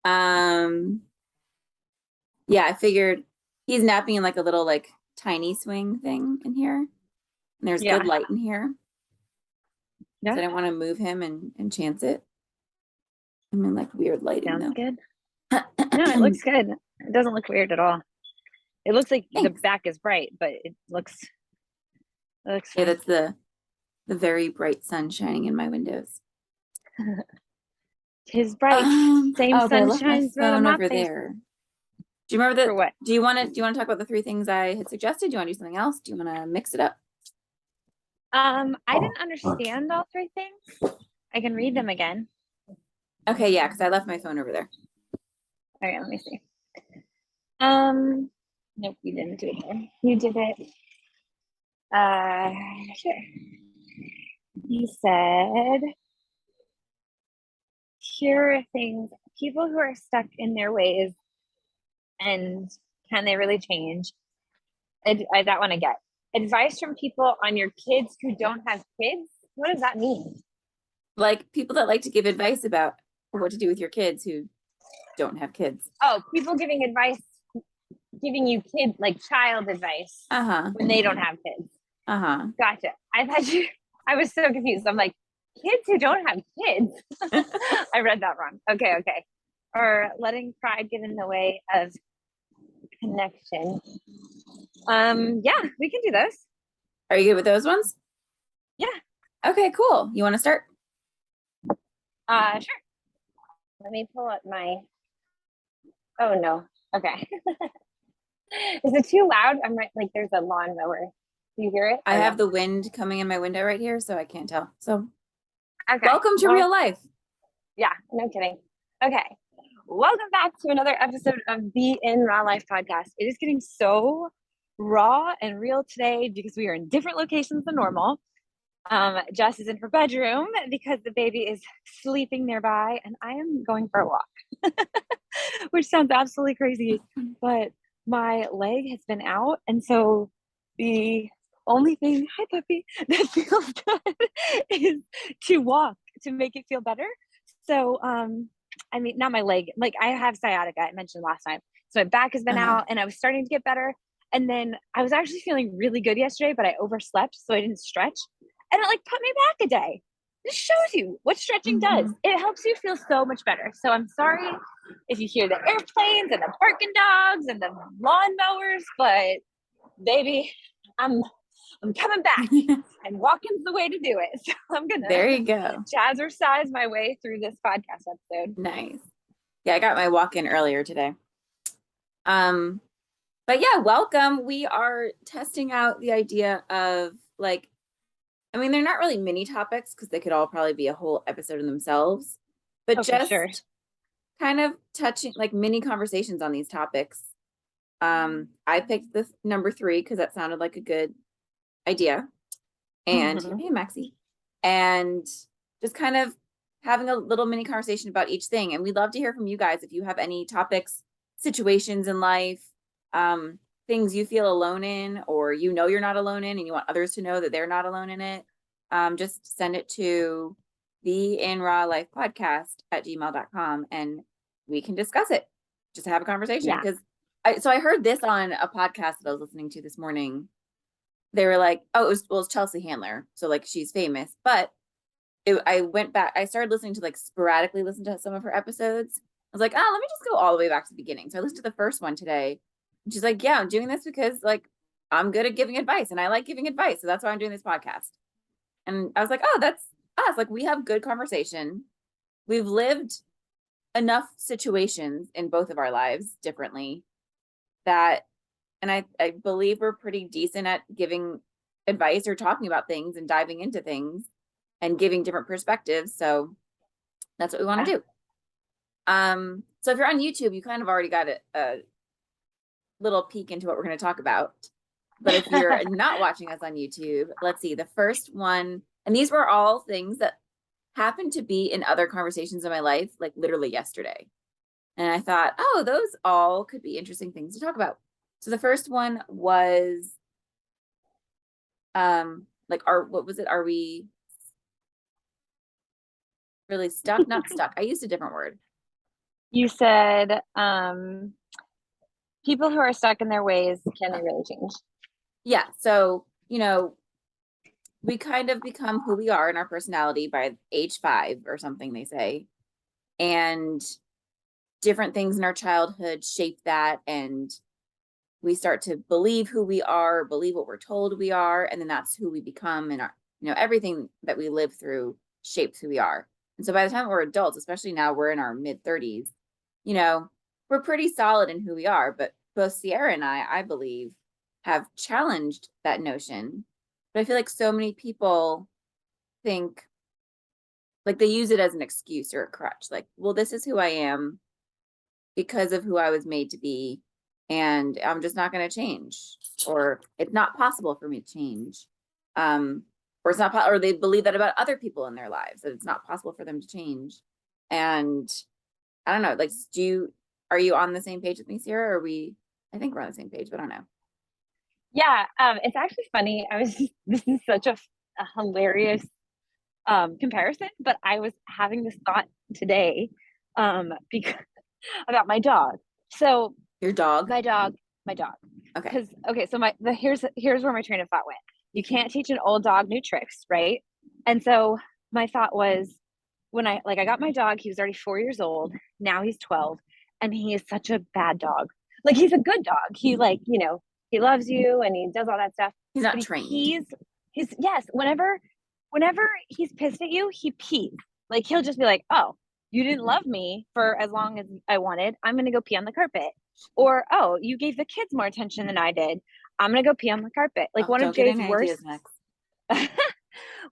Um, yeah, I figured he's napping in like a little like tiny swing thing in here. And there's good Yeah. light in here. So Yeah. I didn't want to move him and chance it. I'm in like weird lighting Sounds though. good. No, it looks good. It doesn't look weird at all. It looks like the Thanks. back is bright, but it looks Yeah, fine. that's the very bright sun shining in my windows. Tis bright. Same Okay, I sun left my shines through phone my over face. there. Do you remember For what? do you want to talk about the three things I had suggested? Do you want to do something else? Do you want to mix it up? I didn't understand all three things. I can read them again. Okay, yeah, because I left my phone over there. Okay, let me see. Nope, you didn't do it there. You did it. Sure. He said, here are things, people who are stuck in their ways and can they really change? That one I get. Advice from people on your kids who don't have kids? What does that mean? Like people that like to give advice about what to do with your kids who don't have kids. Oh, people giving advice, giving you kid, like child advice Uh-huh. when they don't have kids. Uh-huh. Gotcha. I was so confused. I'm like, kids who don't have kids. I read that wrong. Okay. Or letting pride get in the way of connection. Yeah, we can do those. Are you good with those ones? Yeah. Okay, cool. You want to start? Sure. Let me pull up my. Oh no. Okay. Is it too loud? I'm right. Like there's a lawnmower. Do you hear it? I have No? the wind coming in my window right here, so I can't tell. So Okay. welcome to Well, real life. yeah. No kidding. Okay. Welcome back to another episode of the In Raw Life podcast. It is getting so raw and real today because we are in different locations than normal. Jess is in her bedroom because the baby is sleeping nearby, and I am going for a walk, which sounds absolutely crazy, but my leg has been out, and so the only thing, hi puppy, that feels good is to walk to make it feel better. So, I mean, not my leg, like I have sciatica, I mentioned last time. So my back has been Uh-huh. out, and I was starting to get better. And then I was actually feeling really good yesterday, but I overslept, so I didn't stretch. And it like put me back a day. This shows you what stretching does. Mm-hmm. It helps you feel so much better. So I'm sorry if you hear the airplanes and the barking dogs and the lawnmowers, but baby, I'm coming back, and walking's the way to do it. So I'm gonna There you go. jazzercise my way through this podcast episode. Nice. Yeah, I got my walk in earlier today. But yeah, welcome. We are testing out the idea of like, I mean, they're not really mini topics because they could all probably be a whole episode in themselves, but Oh, for sure. just kind of touching like mini conversations on these topics. I picked the number 3 because that sounded like a good idea. And Mm-hmm. hey, Maxie, and just kind of having a little mini conversation about each thing. And we'd love to hear from you guys if you have any topics, situations in life, things you feel alone in, or you know you're not alone in, and you want others to know that they're not alone in it. Just send it to theinrawlifepodcast@gmail.com and we can discuss it. Just have a conversation. Yeah. Because I heard this on a podcast that I was listening to this morning. They were like, oh, it's Chelsea Handler. So like she's famous, but I went back, I started listening to like sporadically listen to some of her episodes. I was like, oh, let me just go all the way back to the beginning. So I listened to the first one today. And she's like, yeah, I'm doing this because like I'm good at giving advice and I like giving advice. So that's why I'm doing this podcast. And I was like, oh, that's us. Like we have good conversation. We've lived enough situations in both of our lives differently that, and I believe we're pretty decent at giving advice or talking about things and diving into things and giving different perspectives. So that's what we want to do. So if you're on YouTube, you kind of already got a little peek into what we're going to talk about. But if you're not watching us on YouTube, let's see, the first one, and these were all things that happened to be in other conversations in my life, like literally yesterday. And I thought, oh, those all could be interesting things to talk about. So the first one was, like, what was it? really stuck, not stuck. I used a different word. You said people who are stuck in their ways, can they really change? Yeah. So, we kind of become who we are in our personality by age 5 or something, they say. And different things in our childhood shape that. And we start to believe who we are, believe what we're told we are. And then that's who we become. And everything that we live through shapes who we are. And so by the time we're adults, especially now we're in our mid-30s, we're pretty solid in who we are. But both Sierra and I believe, have challenged that notion. But I feel like so many people think, like, they use it as an excuse or a crutch. Like, well, this is who I am because of who I was made to be, and I'm just not going to change, or it's not possible for me to change. Or it's not, or they believe that about other people in their lives, that it's not possible for them to change. And I don't know, like, are you on the same page with me, Sarah? Or I think we're on the same page, but I don't know. Yeah, it's actually funny. This is such a hilarious comparison, but I was having this thought today because about my dog. So Your dog? my dog. Okay. Because okay, so here's where my train of thought went. You can't teach an old dog new tricks, right? And so my thought was, when I got my dog, he was already 4 years old. Now he's 12, and he is such a bad dog. Like, he's a good dog. He, like, he loves you and he does all that stuff. He's not But trained. he's yes. Whenever he's pissed at you, he pees. Like, he'll just be like, "Oh, you didn't love me for as long as I wanted. I'm gonna go pee on the carpet." Or, "Oh, you gave the kids more attention than I did. I'm gonna go pee on the carpet." Like, Oh, don't get any ideas, Max.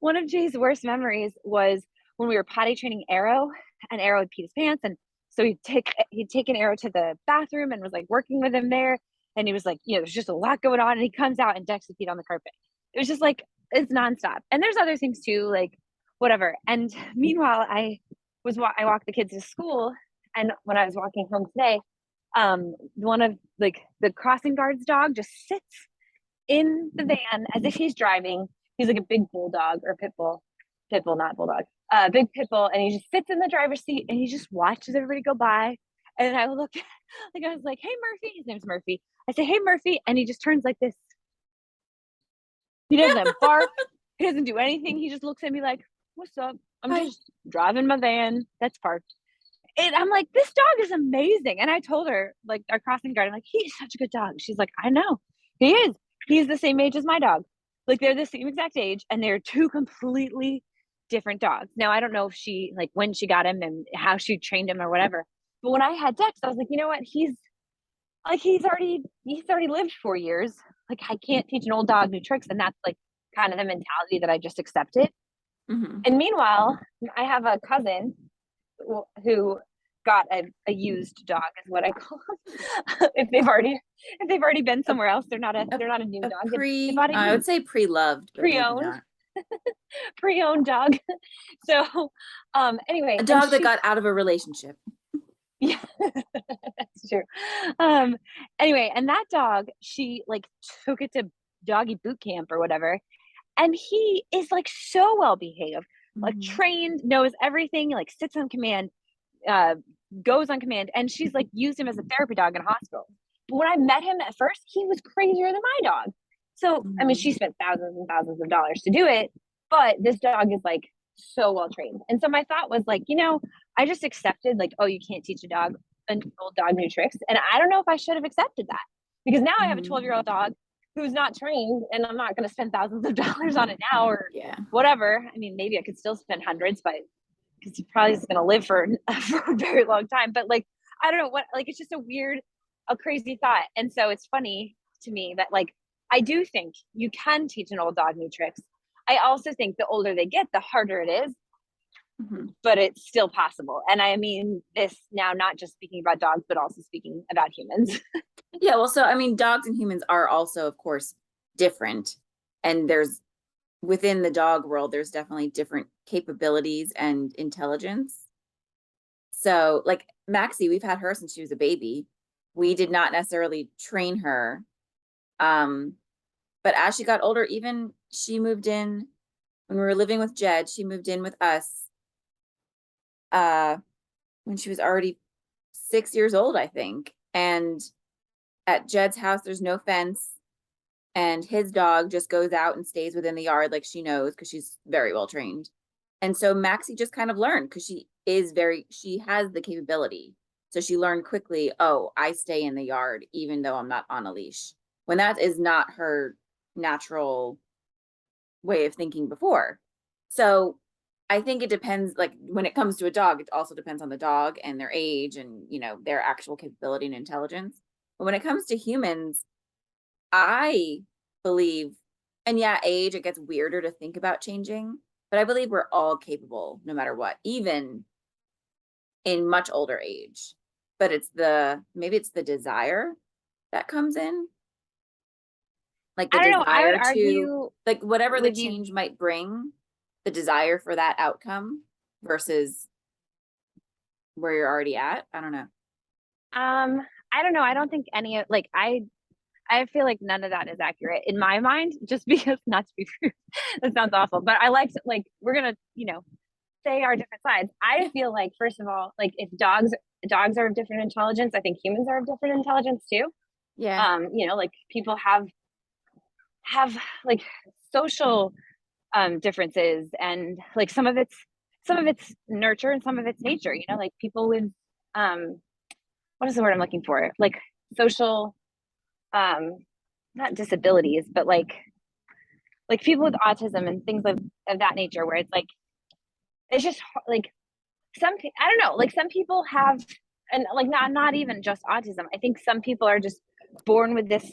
one of Jay's worst memories was when we were potty training Arrow, and Arrow had peed his pants, and so he'd taken Arrow to the bathroom and was like working with him there, and he was like, there's just a lot going on, and he comes out and Dex had peed on the carpet. It was just like, it's nonstop, and there's other things too, like whatever. And meanwhile, I walked the kids to school, and when I was walking home today, one of, like, the crossing guard's dog just sits in the van as if he's driving. He's like a big bulldog or pit bull, not bulldog, big pit bull, and he just sits in the driver's seat and he just watches everybody go by. And I look, like, I was like, "Hey, Murphy." His name's Murphy. I say, "Hey, Murphy," and he just turns like this. He doesn't bark. He doesn't do anything. He just looks at me like, "What's up? I'm just driving my van that's parked." And I'm like, "This dog is amazing." And I told her, like, our crossing guard, I'm like, "He's such a good dog." She's like, "I know. He is. He's the same age as my dog." Like, they're the same exact age, and they're two completely different dogs. Now, I don't know if she, like, when she got him and how she trained him or whatever. But when I had Dex, I was like, you know what? He's already lived 4 years. Like, I can't teach an old dog new tricks. And that's, like, kind of the mentality that I just accepted. Mm-hmm. And meanwhile, I have a cousin who got a used dog, is what I call them. if they've already been somewhere else, they're not a new dog. I would say pre-loved, but maybe Pre-owned. not. Pre-owned dog. So anyway, A dog that got out of a relationship. Yeah, that's true. Anyway, and that dog, she, like, took it to doggy boot camp or whatever, and he is, like, so well behaved, like, trained, knows everything, like, sits on command, uh, goes on command, and she's, like, used him as a therapy dog in a hospital. But when I met him at first, he was crazier than my dog. So, I mean, she spent thousands and thousands of dollars to do it, but this dog is, like, so well trained. And so my thought was, like, I just accepted, like, oh, you can't teach an old dog new tricks. And I don't know if I should have accepted that, because now I have a 12-year-old dog who's not trained, and I'm not going to spend thousands of dollars on it now, or whatever. I mean, maybe I could still spend hundreds, but because he probably is going to live for a very long time. But, like, I don't know what, like, it's just a crazy thought. And so it's funny to me that, like, I do think you can teach an old dog new tricks. I also think the older they get, the harder it is, but it's still possible. And I mean this now, not just speaking about dogs, but also speaking about humans. Yeah, well, so I mean, dogs and humans are also, of course, different. And within the dog world, there's definitely different capabilities and intelligence. So, like, Maxie, we've had her since she was a baby. We did not necessarily train her. But as she got older, even she moved in when we were living with Jed, she moved in with us. when she was already 6 years old, I think. And at Jed's house, there's no fence. And his dog just goes out and stays within the yard, like she knows, because she's very well trained. And so Maxie just kind of learned because she has the capability. So she learned quickly, oh, I stay in the yard even though I'm not on a leash. When that is not her natural way of thinking before. So I think it depends, like when it comes to a dog, it also depends on the dog and their age and, their actual capability and intelligence. But when it comes to humans, I believe, and yeah, age, it gets weirder to think about changing, but I believe we're all capable no matter what, even in much older age. But maybe it's the desire that comes in, like the I don't know. I would desire to, argue like whatever the with you. change might bring, the desire for that outcome versus where you're already at. I don't know. I don't know. I don't think like I feel like none of that is accurate in my mind, just because not to be rude. That sounds awful. But I like we're gonna, say our different sides. I feel like first of all, like if dogs are of different intelligence, I think humans are of different intelligence too. Yeah. Like people have like social differences, and like some of it's nurture and some of it's nature, like people with um what is the word I'm looking for? Like social um not disabilities, but like people with autism and things of that nature, where it's like it's just like I don't know, like some people have, and like not even just autism. I think some people are just born with this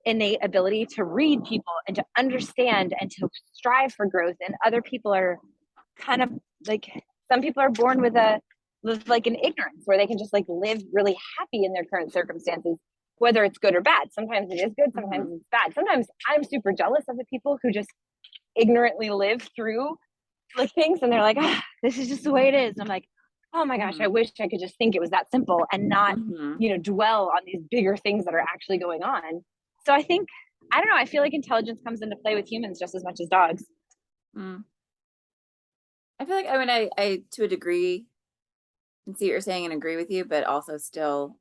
innate ability to read people and to understand and to strive for growth, and other people are kind of like, some people are born with like an ignorance where they can just like live really happy in their current circumstances, whether it's good or bad. Sometimes it is good, sometimes Mhm. it's bad. Sometimes I'm super jealous of the people who just ignorantly live through like things, and they're like, this is just the way it is. And I'm like, oh my gosh, I Mhm. wish I could just think it was that simple and not, Mhm. dwell on these bigger things that are actually going on. So I think, I don't know, I feel like intelligence comes into play with humans just as much as dogs. Mm. I feel like, I mean, I to a degree can see what you're saying and agree with you, but also still,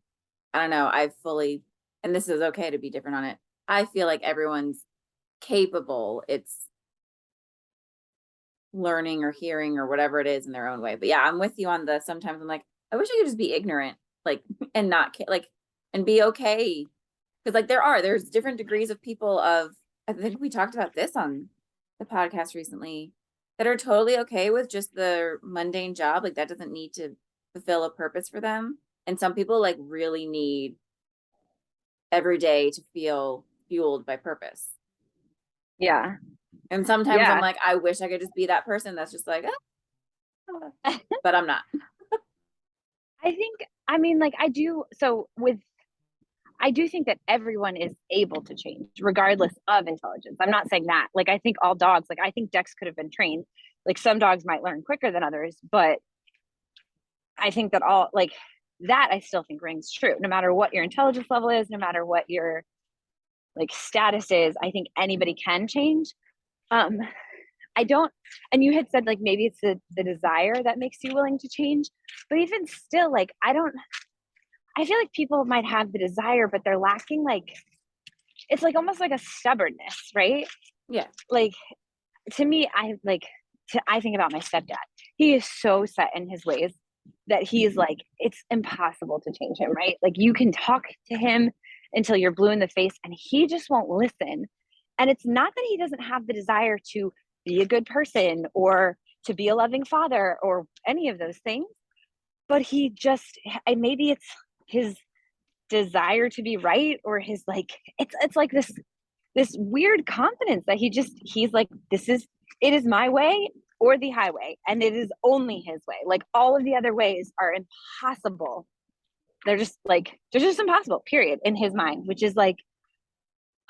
I don't know, I fully, and this is okay to be different on it. I feel like everyone's capable. It's learning or hearing or whatever it is in their own way. But yeah, I'm with you on the, sometimes I'm like, I wish I could just be ignorant, like, and not like, and be okay. Cause like there's different degrees of people of, I think we talked about this on the podcast recently, that are totally okay with just the mundane job. Like that doesn't need to fulfill a purpose for them. And some people like really need every day to feel fueled by purpose. Yeah. And sometimes I'm Yeah. like, I wish I could just be that person that's just like, "Ah," but I'm not. I think, I mean, like I do think that everyone is able to change regardless of intelligence. I'm not saying that. Like I think all dogs, like I think Dex could have been trained. Like some dogs might learn quicker than others, but I think that all like that I still think rings true. No matter what your intelligence level is, no matter what your like status is, I think anybody can change. Um I don't, and you had said like maybe it's the desire that makes you willing to change, but even still, like I feel like people might have the desire, but they're lacking like, it's like almost like a stubbornness, right? Yeah. Like to me, I think about my stepdad. He is so set in his ways that he is like, it's impossible to change him, right? Like you can talk to him until you're blue in the face and he just won't listen. And it's not that he doesn't have the desire to be a good person or to be a loving father or any of those things, but he just, and maybe it's his desire to be right, or his like, it's like this weird confidence that he's like, it is my way or the highway, and it is only his way. Like all of the other ways are impossible. They're just impossible, period, in his mind, which is like,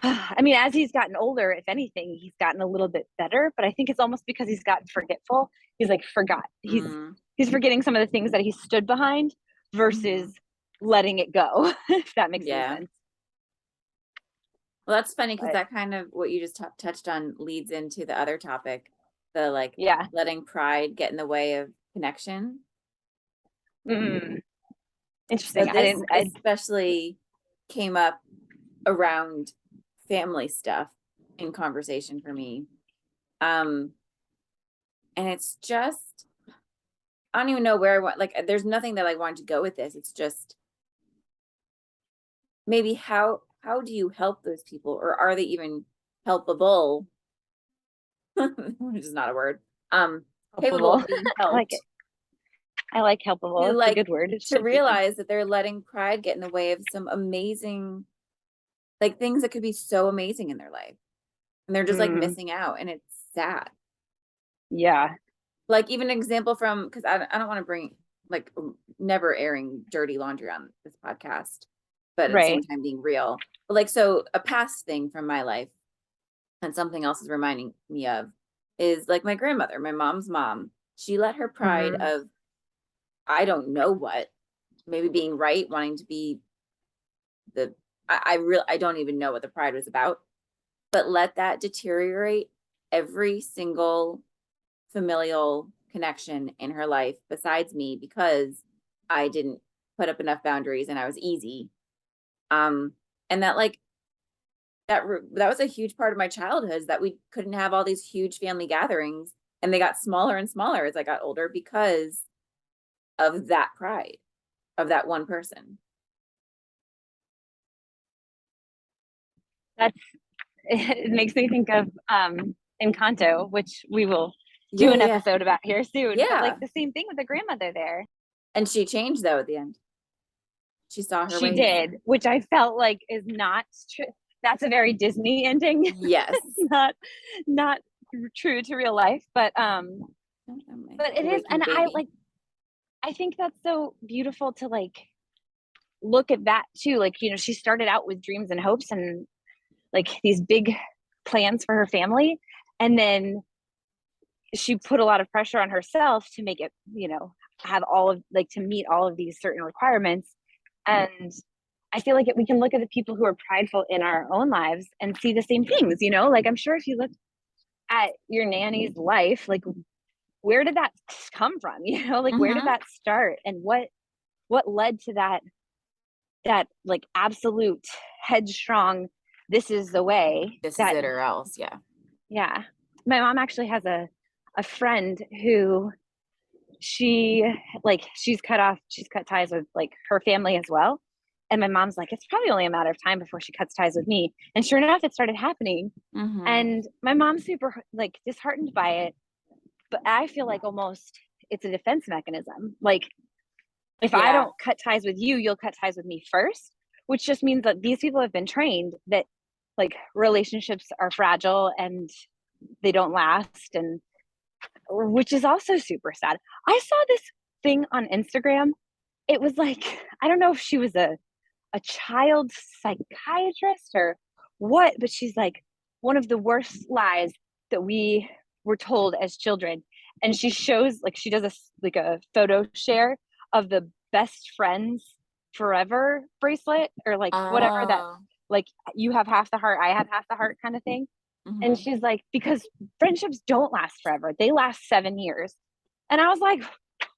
I mean, as he's gotten older, if anything, he's gotten a little bit better, but I think it's almost because he's gotten forgetful. He's like forgot. Mm. He's forgetting some of the things that he stood behind Mhm. versus letting it go, if that makes any Yeah. sense. Well, that's funny because But that kind of what you just touched on leads into the other topic, the like yeah. letting pride get in the way of connection. Mm, So interesting. this especially came up around family stuff in conversation for me. And it's just, I don't even know where I want, like, there's nothing that I wanted to go with this. It's just maybe how do you help those people, or are they even helpable? Which is not a word. Capable helpable. of being I like helped it. I like helpable. to, It's a like, good word. It to should be. realize that they're letting pride get in the way of some amazing, like, things that could be so amazing in their life. And they're just like Mm, missing out, and it's sad. yeah. Like, even an example from, because I don't want to bring, like, never airing dirty laundry on this podcast, but at the same Right. time being real. But like, so a past thing from my life and something else is reminding me of is like my grandmother, my mom's mom. She let her pride Mm-hmm. of, I don't know what, maybe being right, wanting to be the, I don't even know what the pride was about, but let that deteriorate every single familial connection in her life besides me, because I didn't put up enough boundaries and I was easy. And that, like, that was a huge part of my childhood, is that we couldn't have all these huge family gatherings, and they got smaller and smaller as I got older because of that pride of that one person. That's it makes me think of Encanto, which we will do Yeah, an yeah, episode about here soon. But like yeah. the same thing with the grandmother there. And she changed though at the end. She saw her She ways. did, which I felt like is not true. That's a very Disney ending. Yes. It's not true to real life, but it is, Awakened and baby. I think that's so beautiful to like look at that too. Like, you know, she started out with dreams and hopes and like these big plans for her family, and then she put a lot of pressure on herself to make it, you know, have all of like to meet all of these certain requirements. And I feel like we can look at the people who are prideful in our own lives and see the same things, you know, like I'm sure if you look at your nanny's life, like where did that come from? You know, like where did Mm-hmm. that start, and what led to that like absolute headstrong, this is the way This is that, it or else. Yeah. yeah. My mom actually has a friend who she's cut ties with like her family as well. And my mom's like, it's probably only a matter of time before she cuts ties with me. And sure enough, it started happening. Mm-hmm. And my mom's super like disheartened by it. But I feel like almost it's a defense mechanism. Like if I Yeah. don't cut ties with you, you'll cut ties with me first, which just means that these people have been trained that like relationships are fragile and they don't last, and which is also super sad. I saw this thing on Instagram. It was like, I don't know if she was a child psychiatrist or what, but she's like, one of the worst lies that we were told as children. And she shows like she does a photo share of the best friends forever bracelet, or like whatever that, Oh. like you have half the heart, I have half the heart kind of thing. And Mm-hmm. she's like, because friendships don't last forever, they last 7 years. And I was like,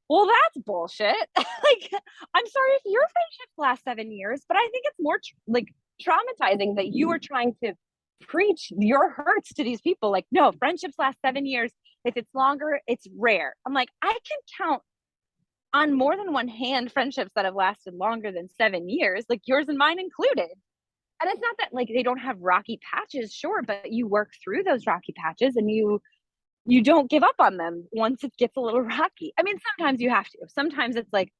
well, that's bullshit. Like, I'm sorry if your friendships last 7 years, but I think it's more like traumatizing that you are trying to preach your hurts to these people. Like, no, friendships last 7 years. If it's longer, it's rare. I'm like, I can count on more than one hand friendships that have lasted longer than 7 years, like yours and mine included. And it's not that like they don't have rocky patches, sure, but you work through those rocky patches and you don't give up on them once it gets a little rocky. I mean, sometimes you have to. Sometimes it's like,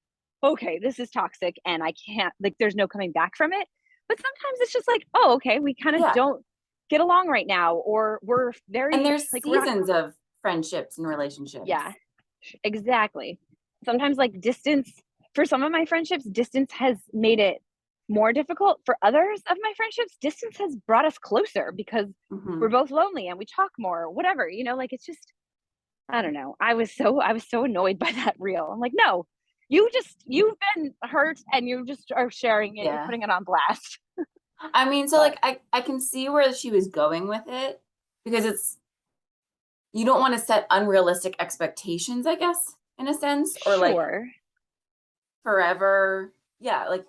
okay, this is toxic and I can't, like, there's no coming back from it. But sometimes it's just like, oh, okay, we kind of Yeah. don't get along right now, or we're And very, there's like, seasons of friendships and relationships. yeah, exactly. Sometimes, like, distance, for some of my friendships, distance has made it more difficult. For others of my friendships, distance has brought us closer because Mm-hmm. we're both lonely and we talk more, whatever, you know, like, it's just, I don't know. I was so annoyed by that reel. I'm like, no, you've been hurt and you just are sharing it. You're Yeah. putting it on blast. I mean, so But like I can see where she was going with it, because it's, you don't want to set unrealistic expectations, I guess, in a sense, or like sure. forever. Yeah, like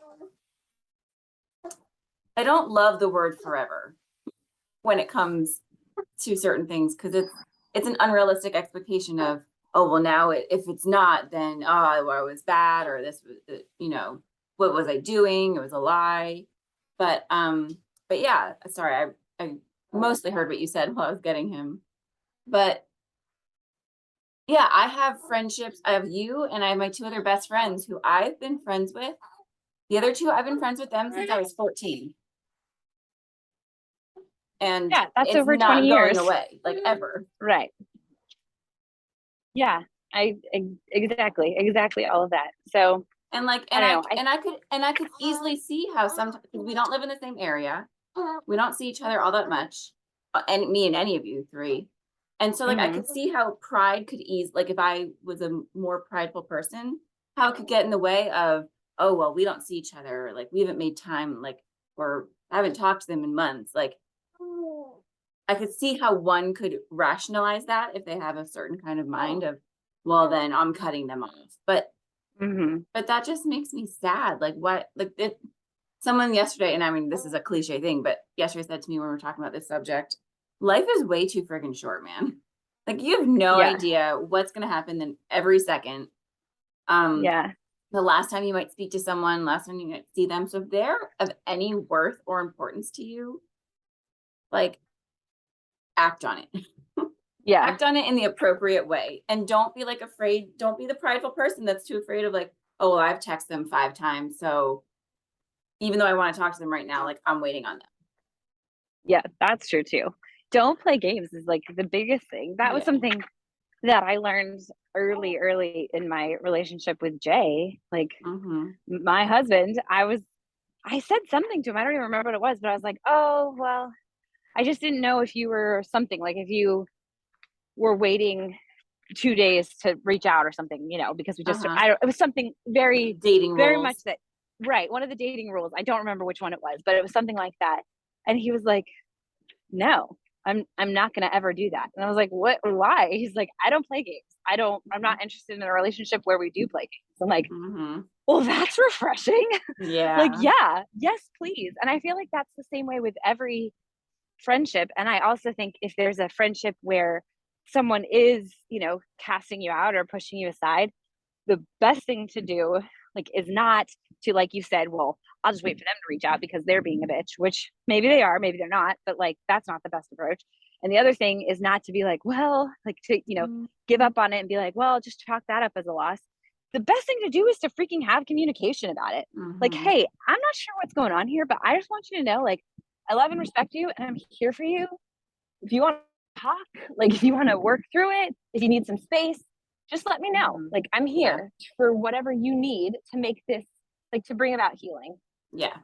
I don't love the word forever when it comes to certain things, because it's an unrealistic expectation of, oh well, now if it's not, then oh, I was bad, or this was what was I doing, it was a lie. But yeah, sorry, I mostly heard what you said while I was getting him. But yeah, I have friendships. I have you, and I have my two other best friends who I've been friends with. The other two, I've been friends with them since I was 14. And Yeah, that's it's over 20 not going years. away, like, ever. Right. Yeah, exactly all of that. So And like, I don't know. and I could easily see how sometimes we don't live in the same area. We don't see each other all that much, and me and any of you three. And so like I Mhm. could see how pride could ease, like if I was a more prideful person, how it could get in the way of, oh well, we don't see each other, or like we haven't made time, like, or I haven't talked to them in months. Like I could see how one could rationalize that if they have a certain kind of mind of, well, then I'm cutting them off. Mhm. But that just makes me sad. Like what? Like someone yesterday, and I mean this is a cliche thing, but yesterday said to me when we were talking about this subject, life is way too friggin' short, man. Like you have no Yeah. idea what's gonna happen in every second. Um, Yeah. the last time you might speak to someone, last time you might see them. So if they're of any worth or importance to you, like act on it. Yeah. Act on it in the appropriate way, and don't be like afraid. Don't be the prideful person that's too afraid of like, oh well, I've texted them 5 times, so even though I want to talk to them right now, like I'm waiting on them. Yeah, that's true too. Don't play games is like the biggest thing. That was Yeah. something that I learned early in my relationship with Jay. Like Mm-hmm. my husband, I said something to him. I don't even remember what it was, but I was like, "Oh, well, I just didn't know if you were something, like if you were waiting 2 days to reach out or something, because we just, Uh-huh. it was something very, Dating very much rules. that, right. One of the dating rules. I don't remember which one it was, but it was something like that. And he was like, no, I'm not going to ever do that. And I was like, what, why? He's like, I don't play games. I'm not interested in a relationship where we do play games. I'm like, Mm-hmm. well, that's refreshing. Like, Yeah. yeah, yes, please. And I feel like that's the same way with every friendship. And I also think if there's a friendship where someone is, casting you out or pushing you aside, the best thing to do, like, is not to, like you said, well, I'll just wait for them to reach out because they're being a bitch, which maybe they are, maybe they're not, but like that's not the best approach. And the other thing is not to be like, well, like to, give up on it and be like, well, just chalk that up as a loss. The best thing to do is to freaking have communication about it. Like, Mm-hmm. hey, I'm not sure what's going on here, but I just want you to know, like, I love and respect you and I'm here for you. If you want to talk, like if you want to work through it, if you need some space, just let me know. Mm-hmm. Like I'm Yeah. here for whatever you need to make this, like, to bring about healing. Yeah.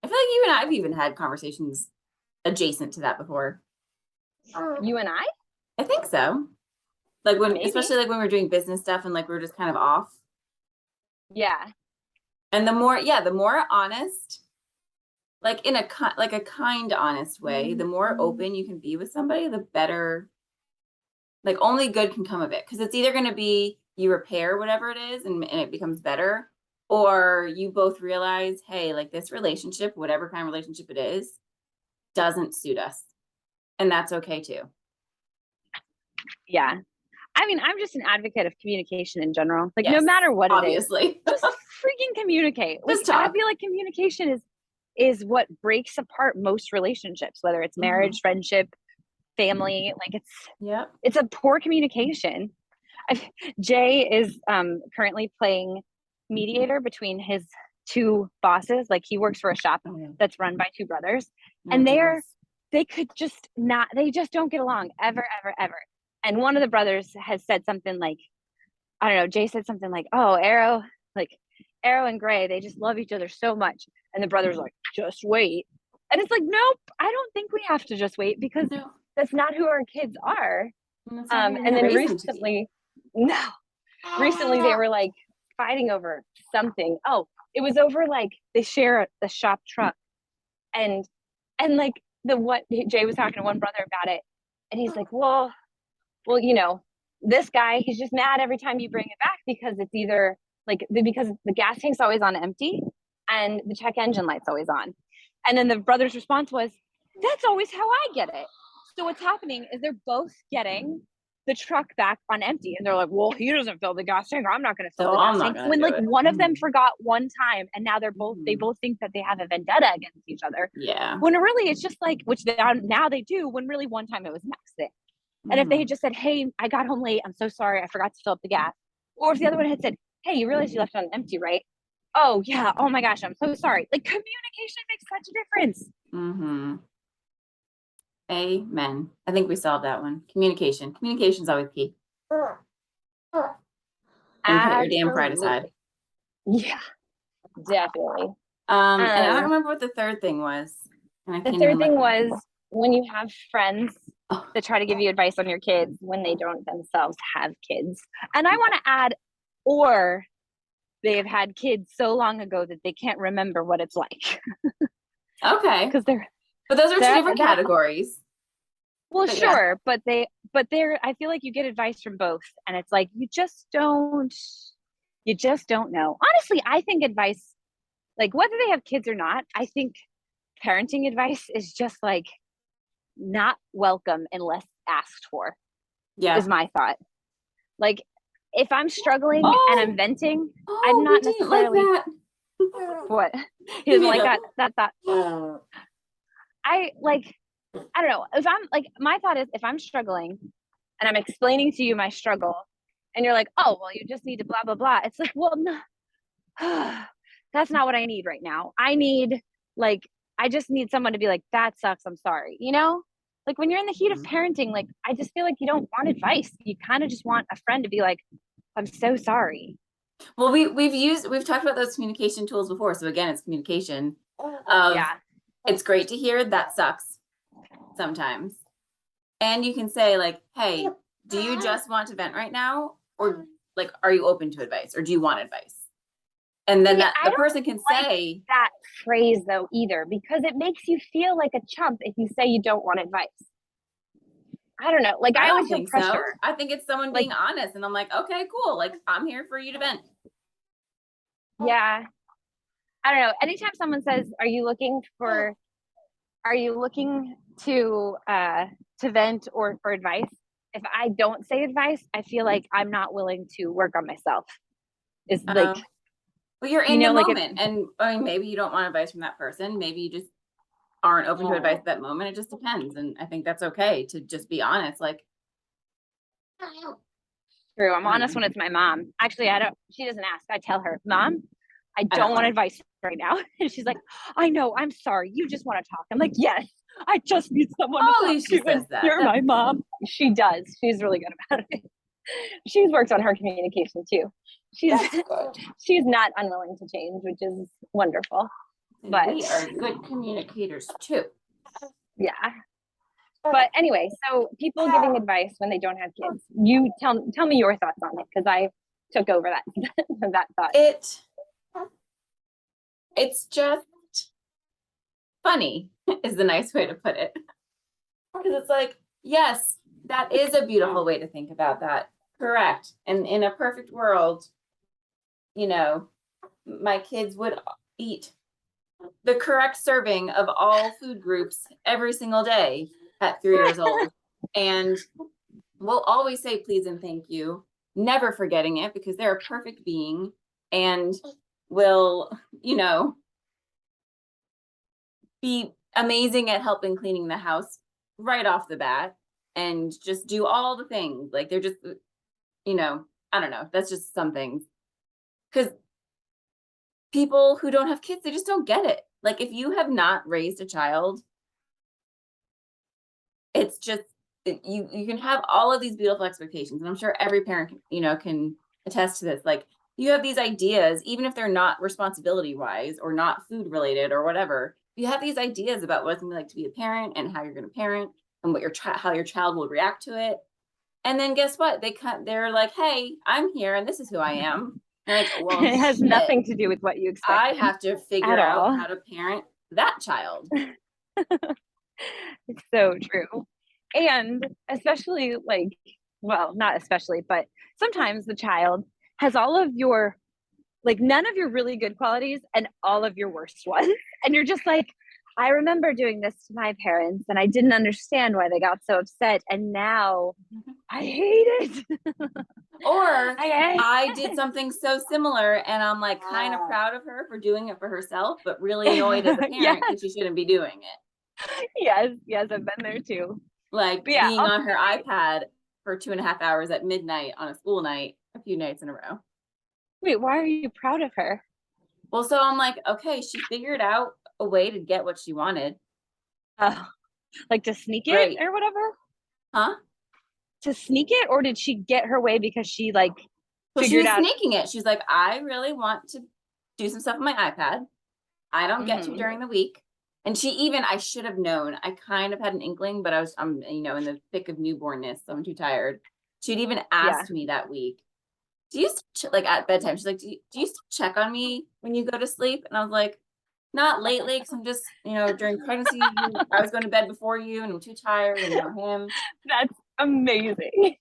I feel like you and I've even had conversations adjacent to that before. You and I? I think so. Like when, Maybe. especially like when we're doing business stuff and like we're just kind of off. Yeah. And the more honest, like in like a kind, honest way, the more open you can be with somebody, the better. Like only good can come of it, because it's either going to be you repair whatever it is and it becomes better, or you both realize, hey, like this relationship, whatever kind of relationship it is, doesn't suit us, and that's okay too. Yeah. I mean, I'm just an advocate of communication in general. Like no Yes, matter what it is, obviously. just freaking communicate. Like Just I talk. feel like communication is what breaks apart most relationships, whether it's Mm-hmm. marriage, friendship, family. Like Yep. it's a poor communication. Jay is currently playing mediator between his two bosses. Like he works for a shop Oh, yeah. that's run by two brothers, Oh, and goodness. they could just not. They just don't get along ever, ever, ever. And one of the brothers has said something like, I don't know. Jay said something like, "Oh, like Arrow and Gray, they just love each other so much." And the brother's like, "Just wait." And it's like, nope, I don't think we have to just wait because No, that's not who our kids are. that's not who And we then raised them to be. no, recently they were like fighting over something. Oh, it was over like they share the shop truck, and like the what Jay was talking to one brother about it, and he's like, well, this guy, he's just mad every time you bring it back because it's either because the gas tank's always on empty and the check engine light's always on. And then the brother's response was, that's always how I get it. So what's happening is they're both getting the truck back on empty. And they're like, well, he doesn't fill the gas tank. I'm not going to fill the gas tank. When like one of them forgot one time and now they both think that they have a vendetta against each other. Yeah. When really it's just like, which now they do, when really one time it was an accident. And if they had just said, hey, I got home late. I'm so sorry. I forgot to fill up the gas. Or if the other one had said, hey, you realize you left it on empty, right? Oh, yeah. Oh, my gosh. I'm so sorry. Like, communication makes such a difference. Mm-hmm. Amen. I think we solved that one. Communication. Communication's always key. And put your damn pride aside. Yeah, definitely. And I don't remember what the third thing was. The third thing was when you have friends that try to give you advice on your kids when they don't themselves have kids. And I want to add, or they have had kids so long ago that they can't remember what it's like. Okay. Because but those are two different categories. Well, but sure, yeah. but I feel like you get advice from both, and it's like you just don't know. Honestly, I think advice, like whether they have kids or not, I think parenting advice is just like not welcome unless asked for. Yeah, is my thought. Like if I'm struggling and I'm venting, I'm not necessarily like that. What? He doesn't like that thought. I don't know. If I'm like, my thought is if I'm struggling and I'm explaining to you my struggle and you're like, oh, well, you just need to blah, blah, blah. It's like, well, no, that's not what I need right now. I just need someone to be like, that sucks. I'm sorry. You know, like when you're in the heat of parenting, like, I just feel like you don't want advice. You kind of just want a friend to be like, I'm so sorry. Well, we've talked about those communication tools before. So again, it's communication. Yeah. It's great to hear that sucks sometimes. And you can say like, hey, do you just want to vent right now? Or like, are you open to advice? Or do you want advice? And then the person can say that phrase though either, because it makes you feel like a chump if you say you don't want advice. I don't know. Like I always feel pressure. So. I think it's someone being honest. And I'm like, okay, cool. Like I'm here for you to vent. Yeah. I don't know. Anytime someone says, are you looking to vent or for advice? If I don't say advice, I feel like I'm not willing to work on myself. It's like, well, you're in the moment, and I mean, maybe you don't want advice from that person. Maybe you just aren't open to advice at that moment. It just depends, and I think that's okay to just be honest. Like, true. I'm honest when it's my mom. Actually, she doesn't ask. I tell her, Mom, I don't want advice right now. And she's like, I know, I'm sorry. You just want to talk. I'm like, yes, I just need someone to talk to. Says that. You're my mom. She does. She's really good about it. She's worked on her communication too. She's not unwilling to change, which is wonderful. But we are good communicators too. Yeah. But anyway, so people giving advice when they don't have kids. You tell me your thoughts on it, because I took over that thought. It's just funny is the nice way to put it. Because it's like, yes, that is a beautiful way to think about that. Correct. And in a perfect world, you know, my kids would eat the correct serving of all food groups every single day at 3 years old. And we'll always say please and thank you, never forgetting it, because they're a perfect being and will, you know, be amazing at helping cleaning the house right off the bat and just do all the things. Like they're just, you know, I don't know. That's just some things. Because people who don't have kids, they just don't get it. Like if you have not raised a child, it's just, you can have all of these beautiful expectations. And I'm sure every parent, you know, can attest to this. Like you have these ideas, even if they're not responsibility wise or not food related or whatever, you have these ideas about what it's going to be like to be a parent and how you're going to parent and what how your child will react to it. And then guess what? They're like, hey, I'm here and this is who I am. And like, well, it has nothing to do with what you expect. I have to figure out how to parent that child. It's so true. And especially like, well, not especially, but sometimes the child has all of your like none of your really good qualities and all of your worst ones. And you're just like, I remember doing this to my parents and I didn't understand why they got so upset. And now I hate it. Or I did it. something so similar and I'm like kind of proud of her for doing it for herself, but really annoyed as a Yes, parent because she shouldn't be doing it. yes, I've been there too. Like But yeah, being on her iPad for 2.5 hours at midnight on a school night, a few nights in a row. wait, why are you proud of her? Well, so I'm like, okay, she figured out a way to get what she wanted. Oh, like to sneak it Great. or whatever? Huh? To sneak it, or did she get her way because she like So she figured was out? sneaking it. She's like, I really want to do some stuff on my iPad. I don't get to Mhm. during the week. And she even, I should have known. I kind of had an inkling, but I'm, in the thick of newbornness, so I'm too tired. She'd even Yeah. asked me that week, do you like at bedtime? She's like, do you still check on me when you go to sleep? And I was like, not lately, because I'm just, during pregnancy, I was going to bed before you, and I'm too tired, and now him. That's amazing.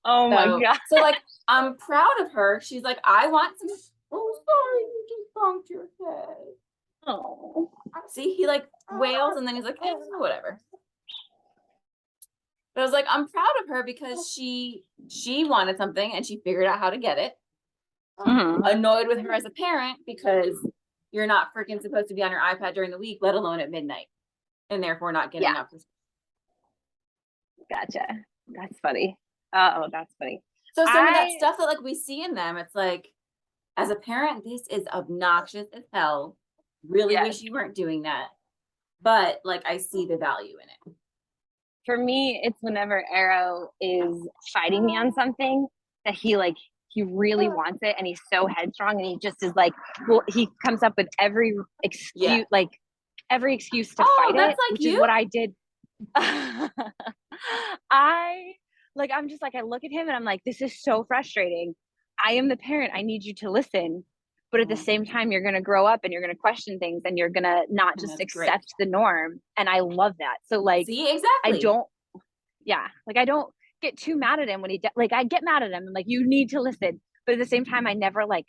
Oh my So, God. so like, I'm proud of her. She's like, I want some. Oh, sorry, you just bumped your head. Oh. See, he like wails, and then he's like, whatever. But I was like, I'm proud of her because she wanted something and she figured out how to get it. Mhm. Annoyed with her as a parent because you're not freaking supposed to be on your iPad during the week, let alone at midnight, and therefore not getting Yeah, up. gotcha. That's funny. Oh, that's funny. So some of that I stuff that like we see in them, it's like, as a parent, this is obnoxious as hell. Really Yes. wish you weren't doing that. But like I see the value in it. For me, it's whenever Arrow is fighting me on something that he really wants it and he's so headstrong and he just is like, well, he comes up with every Yeah. excuse, like every excuse to Oh, fight that's it, like which is you? what I did. I'm just like, I look at him and I'm like, this is so frustrating. I am the parent. I need you to listen. But at the same time, you're going to grow up and you're going to question things and you're going to not And just that's great. accept the norm. And I love that. So like, See, I exactly. don't, yeah, like I don't get too mad at him when like I get mad at him and like, you need to listen. But at the same time, I never like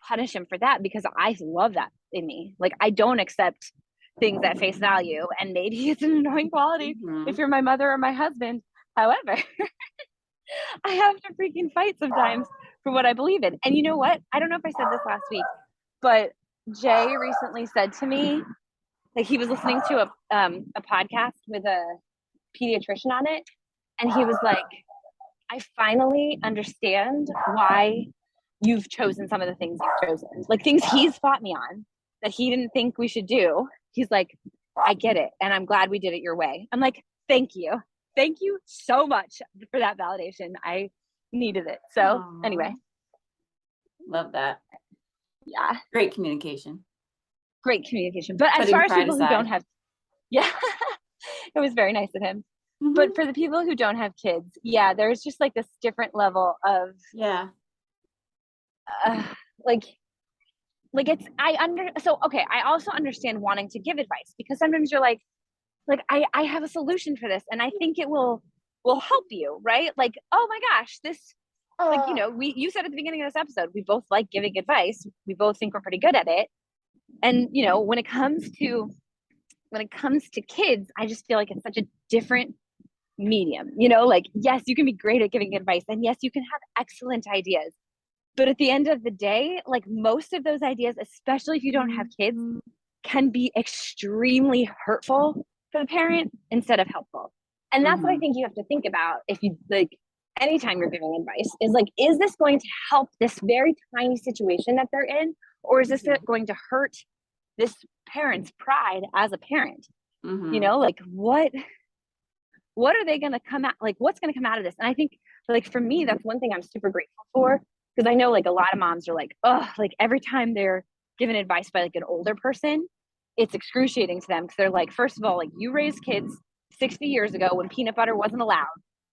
punish him for that because I love that in me. Like I don't accept things at face value. And maybe it's an annoying quality if you're my mother or my husband. However, I have to freaking fight sometimes for what I believe in. And you know what? I don't know if I said this last week, but Jay recently said to me, like he was listening to a podcast with a pediatrician on it, and he was like, I finally understand why you've chosen some of the things you've chosen. Like things he's fought me on that he didn't think we should do. He's like, I get it. And I'm glad we did it your way. I'm like, thank you. Thank you so much for that validation. I needed it. So Aww. anyway. Love that. Yeah. Great communication. Great communication. But as Putting far as pride people aside. who don't have, yeah, it was very nice of him. But for the people who don't have kids, yeah, there's just like this different level of, yeah, uh, like it's I also understand wanting to give advice because sometimes you're like I have a solution for this and I think it will help you, right? Like, oh my gosh, this, like, you said at the beginning of this episode, we both like giving advice, we both think we're pretty good at it. And when it comes to kids, I just feel like it's such a different medium. Like, yes, you can be great at giving advice and yes, you can have excellent ideas. But at the end of the day, like most of those ideas, especially if you don't have kids, can be extremely hurtful for the parent instead of helpful. And that's what I think you have to think about if you like anytime you're giving advice is like, is this going to help this very tiny situation that they're in? Or is this going to hurt this parent's pride as a parent? Like what are they going to come out, like what's going to come out of this? And I think like for me, that's one thing I'm super grateful for. Because I know like a lot of moms are like, oh, like every time they're given advice by like an older person, it's excruciating to them because they're like, first of all, like you raised kids 60 years ago when peanut butter wasn't allowed.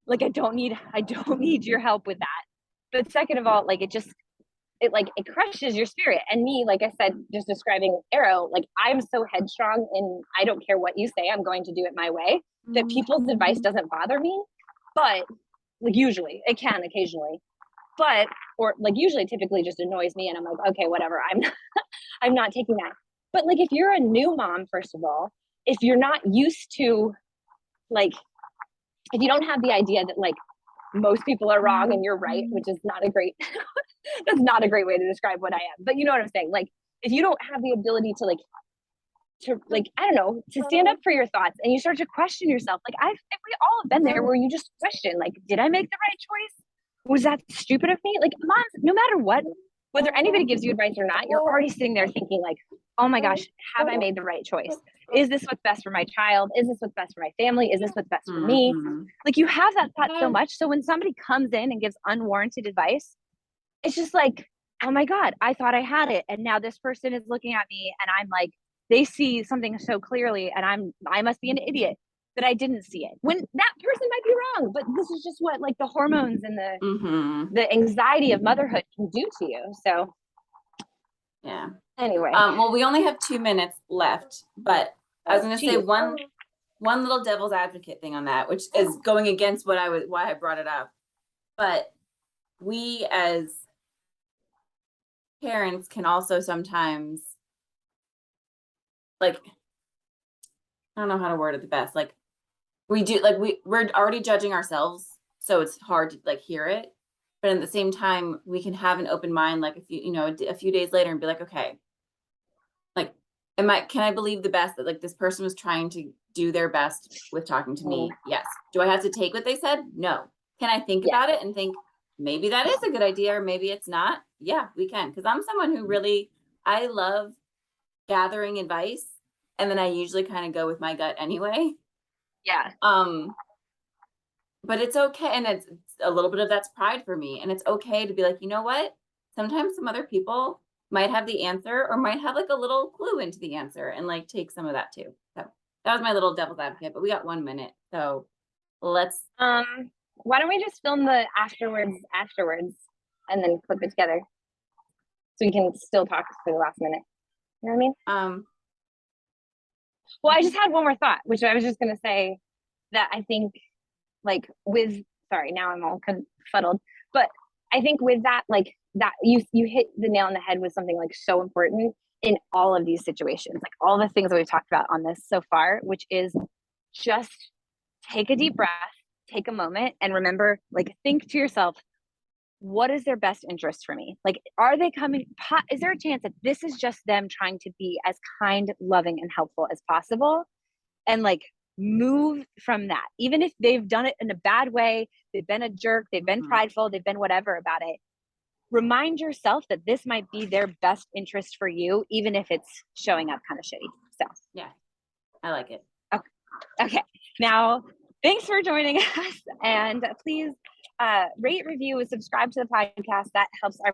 Like I don't need your help with that. But second of all, like it crushes your spirit. And me, like I said, just describing Arrow, like I'm so headstrong and I don't care what you say, I'm going to do it my way. That people's advice doesn't bother me, but like usually it can occasionally. but, or like usually typically just annoys me and I'm like, okay, whatever. I'm not taking that. But like, if you're a new mom, first of all, if you're not used to like, if you don't have the idea that like most people are wrong and you're right, which is not a great, that's not a great way to describe what I am, but you know what I'm saying? Like, if you don't have the ability to like, I don't know, to stand up for your thoughts and you start to question yourself, like we all have been there where you just question, like, did I make the right choice? Was that stupid of me? Like, moms, no matter what, whether anybody gives you advice or not, you're already sitting there thinking like, oh my gosh, have I made the right choice? Is this what's best for my child? Is this what's best for my family? Is this what's best for me? Like, you have that thought so much. So when somebody comes in and gives unwarranted advice, it's just like, oh my God, I thought I had it. And now this person is looking at me and I'm like, they see something so clearly and I must be an idiot that I didn't see it, when that person might be wrong. But this is just what like the hormones and the anxiety of motherhood can do to you. So yeah. Anyway. Well, we only have 2 minutes left, but I was going to say one little devil's advocate thing on that, which is going against why I brought it up. But we as parents can also sometimes, like, I don't know how to word it the best. Like, we do, like, we're already judging ourselves, so it's hard to like hear it. But at the same time, we can have an open mind, like if a few days later and be like, okay, like, can I believe the best that like this person was trying to do their best with talking to me? Yes. Do I have to take what they said? No. Can I think about it and think maybe that is a good idea or maybe it's not? Yeah, we can. Because I'm someone who really, I love gathering advice, and then I usually kind of go with my gut anyway. Yeah. But it's okay, and it's a little bit of that's pride for me, and it's okay to be like, you know what? Sometimes some other people might have the answer or might have like a little clue into the answer and like take some of that too. So that was my little devil's advocate, but we got 1 minute. So let's why don't we just film the afterwards and then clip it together so we can still talk for the last minute. You know what I mean? Well, I just had one more thought, which I was just gonna say that I think like sorry, now I'm all confuddled, but I think with that, like that you hit the nail on the head with something like so important in all of these situations, like all the things that we've talked about on this so far, which is just take a deep breath, take a moment, and remember, like, think to yourself, what is their best interest for me? Like, are they coming? Is there a chance that this is just them trying to be as kind, loving, and helpful as possible? And like, move from that. Even if they've done it in a bad way, they've been a jerk, they've been prideful, they've been whatever about it. Remind yourself that this might be their best interest for you, even if it's showing up kind of shitty. So yeah, I like it. Okay. Now, thanks for joining us, and please rate, review, and subscribe to the podcast. That helps our